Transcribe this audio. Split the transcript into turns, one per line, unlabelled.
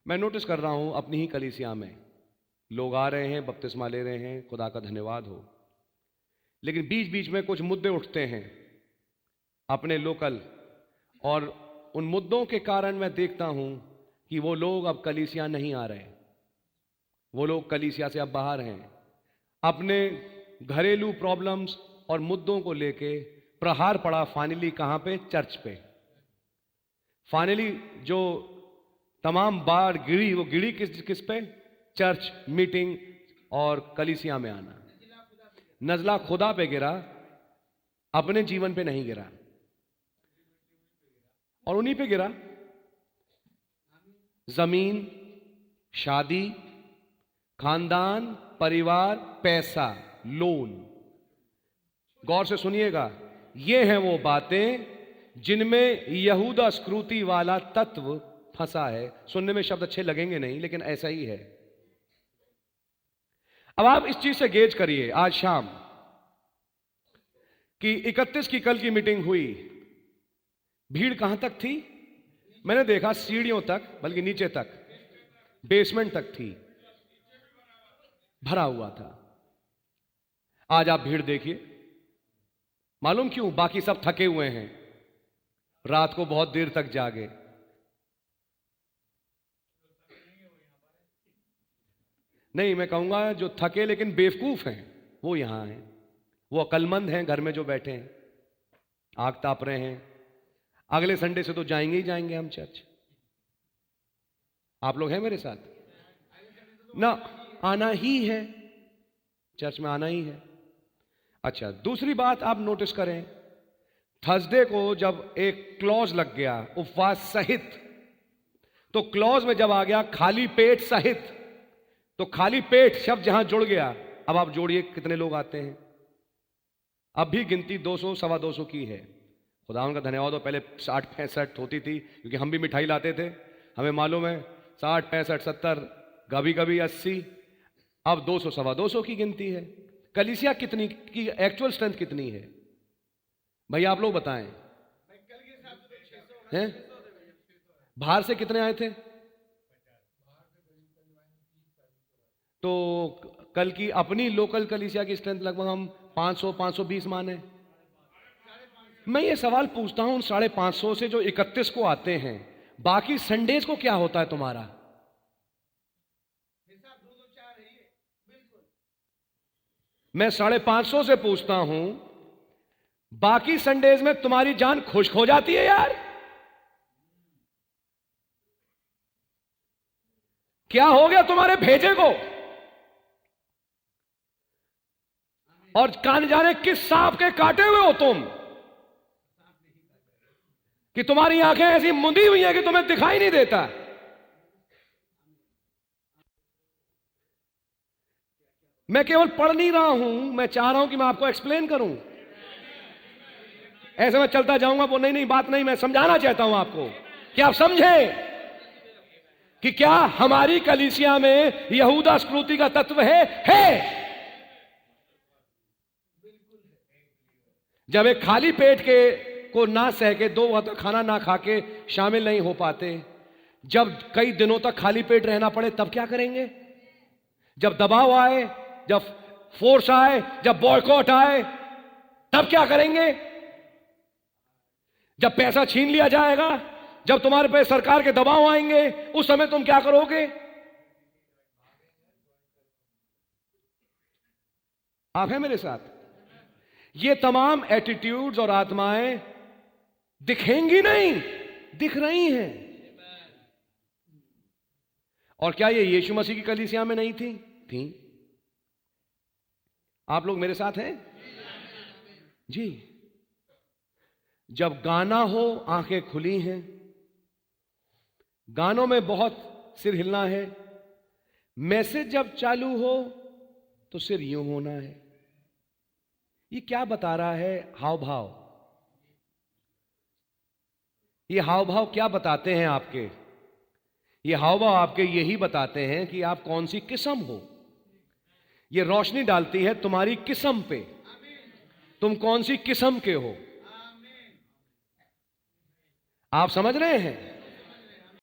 मैं नोटिस कर रहा हूं अपनी ही कलीसिया में लोग आ रहे हैं, बपतिस्मा ले रहे हैं, खुदा का धन्यवाद हो, लेकिन बीच बीच में कुछ मुद्दे उठते हैं अपने लोकल, और उन मुद्दों के कारण मैं देखता हूं कि वो लोग अब कलीसिया नहीं आ रहे, वो लोग कलीसिया से अब बाहर हैं। अपने घरेलू प्रॉब्लम्स और मुद्दों को लेके प्रहार पड़ा फाइनली कहां पे? चर्च पे। फाइनली जो तमाम बाढ़ गिरी, वो गिरी किस किस पे? चर्च, मीटिंग और कलीसिया में आना। नजला खुदा पे गिरा, अपने जीवन पे नहीं गिरा, और उन्हीं पे गिरा। जमीन, शादी, खानदान, परिवार, पैसा, लोन। गौर से सुनिएगा, ये हैं वो बातें जिनमें यहूदा स्क्रूति वाला तत्व फंसा है। सुनने में शब्द अच्छे लगेंगे नहीं, लेकिन ऐसा ही है। अब आप इस चीज से गेज करिए। आज शाम कि 31 की कल की मीटिंग हुई, भीड़ कहां तक थी? मैंने देखा सीढ़ियों तक, बल्कि नीचे तक, बेसमेंट तक थी, भरा हुआ था। आज आप भीड़ देखिए। मालूम क्यों? बाकी सब थके हुए हैं, रात को बहुत देर तक जागे। नहीं, मैं कहूंगा जो थके लेकिन बेवकूफ हैं वो यहां हैं। वो अक्लमंद हैं घर में जो बैठे हैं, आग ताप रहे हैं। अगले संडे से तो जाएंगे ही जाएंगे हम चर्च। आप लोग हैं मेरे साथ ना? आना ही है, चर्च में आना ही है। अच्छा, दूसरी बात आप नोटिस करें, थर्सडे को जब एक क्लॉज लग गया उपवास सहित, तो क्लॉज में जब आ गया खाली पेट सहित, तो खाली पेट शब्द जहां जुड़ गया, अब आप जोड़िए कितने लोग आते हैं। अब भी गिनती 200 सवा 200 की है। खुदा उनका धन्यवाद हो, पहले 60-65 होती थी, क्योंकि हम भी मिठाई लाते थे, हमें मालूम है 60-65-70, कभी कभी 80, अब 200 सवा 200 की गिनती है। कलीसिया कितनी की एक्चुअल स्ट्रेंथ कितनी है भाई, आप लोग बताएं हैं? बाहर से कितने आए थे? तो कल की अपनी लोकल कलीसिया की स्ट्रेंथ लगभग हम 500-520 माने। मैं ये सवाल पूछता हूं 550 से जो 31 को आते हैं, बाकी संडेज को क्या होता है तुम्हारा? मैं 550 से पूछता हूं, बाकी संडेज में तुम्हारी जान खुश हो जाती है यार? क्या हो गया तुम्हारे भेजे को? और कान जाने किस सांप के काटे हुए हो तुम, कि तुम्हारी आंखें ऐसी मुंदी हुई है कि तुम्हें दिखाई नहीं देता। मैं केवल पढ़ नहीं रहा हूं, मैं चाह रहा हूं कि मैं आपको एक्सप्लेन करूं। ऐसे मैं चलता जाऊंगा वो नहीं बात नहीं, मैं समझाना चाहता हूं आपको कि आप समझें कि क्या हमारी कलीसिया में यहूदा स्क्रूति का तत्व है। जब एक खाली पेट के को ना सह के 2 वक्त खाना ना खा के शामिल नहीं हो पाते, जब कई दिनों तक खाली पेट रहना पड़े, तब क्या करेंगे? जब दबाव आए, जब फोर्स आए, जब बॉयकॉट आए, तब क्या करेंगे? जब पैसा छीन लिया जाएगा, जब तुम्हारे पे सरकार के दबाव आएंगे, उस समय तुम क्या करोगे? आप हैं मेरे साथ? ये तमाम एटीट्यूड्स और आत्माएं दिखेंगी नहीं, दिख रही हैं। और क्या ये यीशु मसीह की कलीसिया में नहीं थी? थी। आप लोग मेरे साथ हैं जी? जब गाना हो, आंखें खुली हैं, गानों में बहुत सिर हिलना है। मैसेज जब चालू हो तो सिर यूं होना है। ये क्या बता रहा है? हाव भाव। ये हाव भाव क्या बताते हैं आपके? ये हाव भाव आपके यही बताते हैं कि आप कौन सी किस्म हो। ये रोशनी डालती है तुम्हारी किस्म पे, तुम कौन सी किस्म के हो। आप समझ रहे हैं?